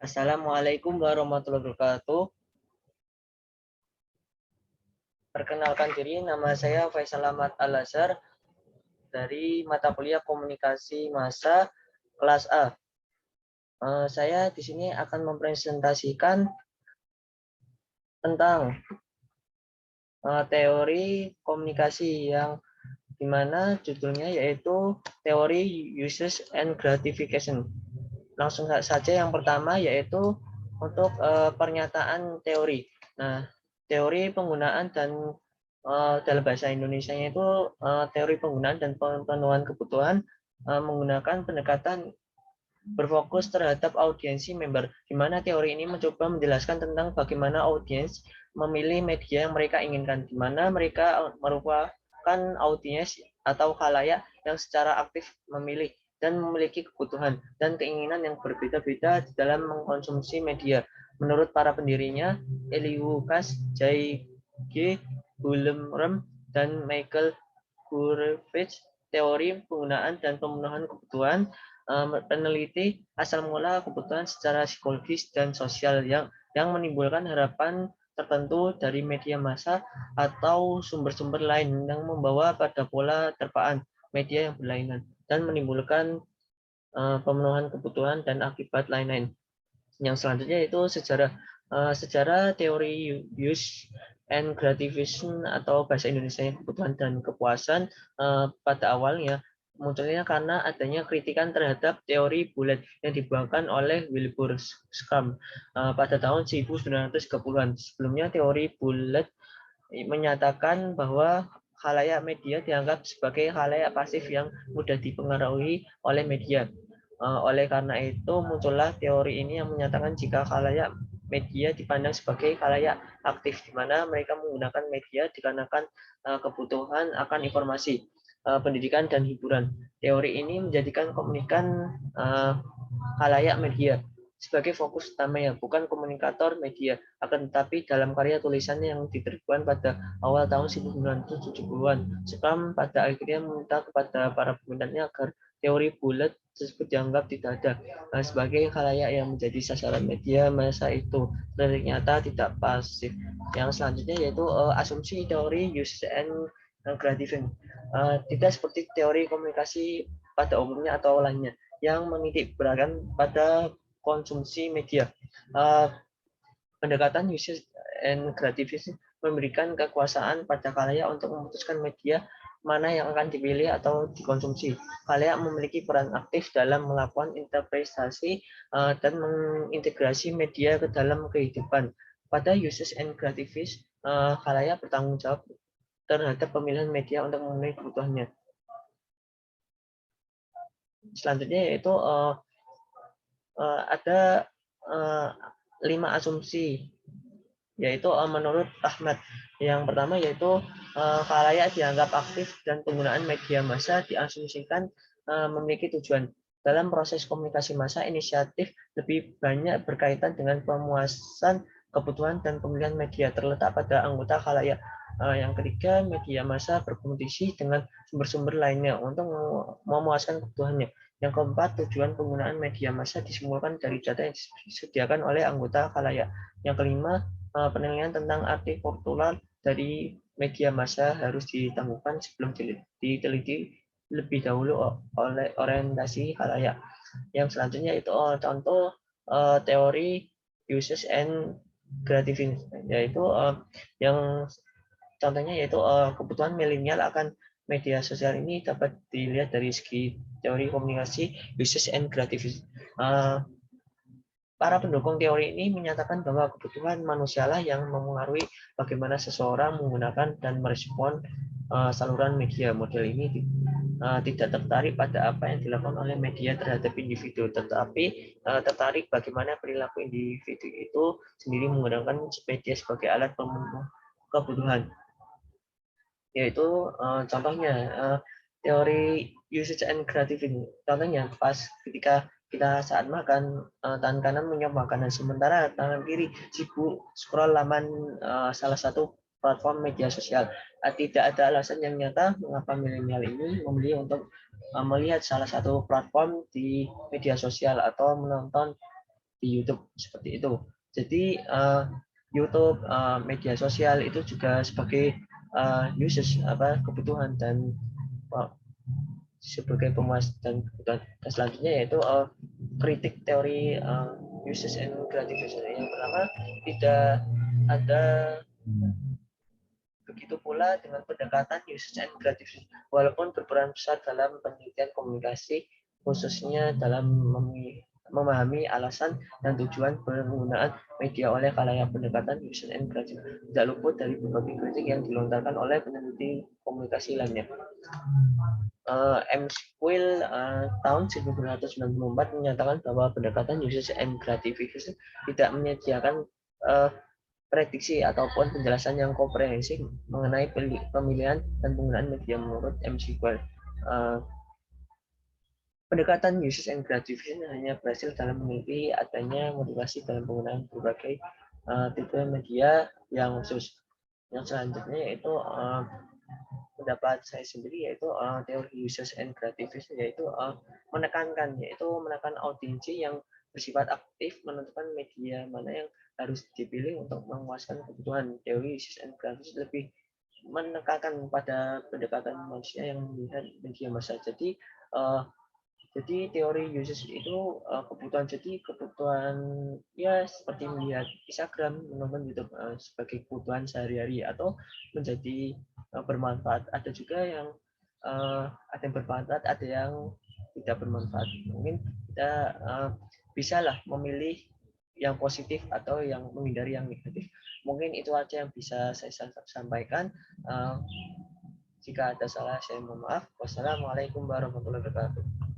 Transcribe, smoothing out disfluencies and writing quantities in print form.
Assalamualaikum warahmatullahi wabarakatuh. Perkenalkan diri, nama saya Faisal Ahmad Al-Azhar dari mata kuliah Komunikasi Massa kelas A. Saya di sini akan mempresentasikan tentang teori komunikasi yang dimana judulnya yaitu teori uses and gratification. Langsung saja yang pertama yaitu untuk pernyataan teori. Nah, teori penggunaan dan dalam bahasa Indonesia itu teori penggunaan dan pemenuhan kebutuhan menggunakan pendekatan berfokus terhadap audiensi member, di mana teori ini mencoba menjelaskan tentang bagaimana audiens memilih media yang mereka inginkan, di mana mereka merupakan audiens atau khalayak yang secara aktif memilih dan memiliki kebutuhan dan keinginan yang berbeda-beda dalam mengkonsumsi media. Menurut para pendirinya, Eliukas, J. G. Bullemrem, dan Michael Gurevich, teori penggunaan dan pemenuhan kebutuhan peneliti asal mula kebutuhan secara psikologis dan sosial yang menimbulkan harapan tertentu dari media massa atau sumber-sumber lain yang membawa pada pola terpaan media yang berlainan dan menimbulkan pemenuhan kebutuhan dan akibat lain-lain. Yang selanjutnya itu sejarah teori use and gratification atau bahasa Indonesia kebutuhan dan kepuasan pada awalnya munculnya karena adanya kritikan terhadap teori bulat yang dibawakan oleh Wilbur Schramm pada tahun 1930-an. Sebelumnya teori bulat menyatakan bahwa khalayak media dianggap sebagai khalayak pasif yang mudah dipengaruhi oleh media. Oleh karena itu muncullah teori ini yang menyatakan jika khalayak media dipandang sebagai khalayak aktif, di mana mereka menggunakan media dikarenakan kebutuhan akan informasi, pendidikan, dan hiburan. Teori ini menjadikan komunikan khalayak media sebagai fokus utamanya, bukan komunikator media. Akan tetapi dalam karya tulisannya yang diterbitkan pada awal tahun 1970-an, Schramm pada akhirnya meminta kepada para peminatnya agar teori bulat tersebut dianggap tidak ada sebagai khalayak yang menjadi sasaran media masa itu ternyata tidak pasif. Yang selanjutnya yaitu asumsi teori use and gratification. Tidak seperti teori komunikasi pada umumnya atau lainnya yang menitik beratkan pada konsumsi media. Pendekatan use and gratification memberikan kekuasaan pada khalayak untuk memutuskan media mana yang akan dipilih atau dikonsumsi. Khalayak memiliki peran aktif dalam melakukan interpretasi dan mengintegrasi media ke dalam kehidupan. Pada uses and gratification, khalayak bertanggung jawab terhadap pemilihan media untuk memenuhi kebutuhannya. Selanjutnya yaitu ada 5 asumsi, yaitu menurut Ahmad. Yang pertama yaitu khalayak dianggap aktif dan penggunaan media massa diasumsikan memiliki tujuan. Dalam proses komunikasi massa, inisiatif lebih banyak berkaitan dengan pemuasan kebutuhan dan pemilihan media terletak pada anggota khalayak. Yang ketiga, media massa berkompetisi dengan sumber-sumber lainnya untuk memuaskan kebutuhannya. Yang keempat, tujuan penggunaan media massa disimulkan dari data yang disediakan oleh anggota khalayak. Yang kelima, penilaian tentang arti kultural dari media massa harus ditangguhkan sebelum diteliti lebih dahulu oleh orientasi khalayak. Yang selanjutnya itu contoh teori uses and gratification, yaitu yang contohnya yaitu kebutuhan milenial akan media sosial ini dapat dilihat dari segi teori komunikasi uses and gratification. Para pendukung teori ini menyatakan bahwa kebutuhan manusialah yang memengaruhi bagaimana seseorang menggunakan dan merespon saluran media. Model ini tidak tertarik pada apa yang dilakukan oleh media terhadap individu, tetapi tertarik bagaimana perilaku individu itu sendiri menggunakan media sebagai alat pemenuh kebutuhan. Yaitu contohnya teori usage and gratification. Contohnya pas ketika kita saat makan, tangan kanan menyuap makanan, sementara tangan kiri sibuk scroll laman salah satu platform media sosial. Tidak ada alasan yang nyata mengapa milenial ini memilih untuk melihat salah satu platform di media sosial atau menonton di YouTube seperti itu. Jadi YouTube, media sosial itu juga sebagai uses kebutuhan dan sebagai pemuas dan kebutuhan. Dan selanjutnya yaitu kritik teori uses and gratification. Yang pertama, tidak ada begitu pula dengan pendekatan uses and gratification. Walaupun berperan besar dalam penelitian komunikasi, khususnya dalam memahami alasan dan tujuan penggunaan media oleh khalayak, pendekatan user and gratification tidak luput dari berbagai kritik yang dilontarkan oleh peneliti komunikasi lainnya. M. Squill tahun 1994 menyatakan bahwa pendekatan user and gratification tidak menyediakan prediksi ataupun penjelasan yang komprehensif mengenai pemilihan dan penggunaan media menurut M. Squill. Pendekatan uses and gratification hanya berhasil dalam meneliti adanya motivasi dalam penggunaan berbagai tipe media yang khusus. Yang selanjutnya yaitu pendapat saya sendiri yaitu teori uses and gratification yaitu menekankan audiensi yang bersifat aktif menentukan media mana yang harus dipilih untuk memuaskan kebutuhan. Teori uses and gratification lebih menekankan pada pendekatan manusia yang melihat media massa. Jadi teori uses itu kebutuhan ya seperti melihat Instagram, menonton YouTube sebagai kebutuhan sehari-hari atau menjadi bermanfaat. Ada juga yang ada yang bermanfaat, ada yang tidak bermanfaat. Mungkin kita bisa lah memilih yang positif atau yang menghindari yang negatif. Mungkin itu aja yang bisa saya sampaikan. Jika ada salah saya mohon maaf. Wassalamualaikum warahmatullahi wabarakatuh.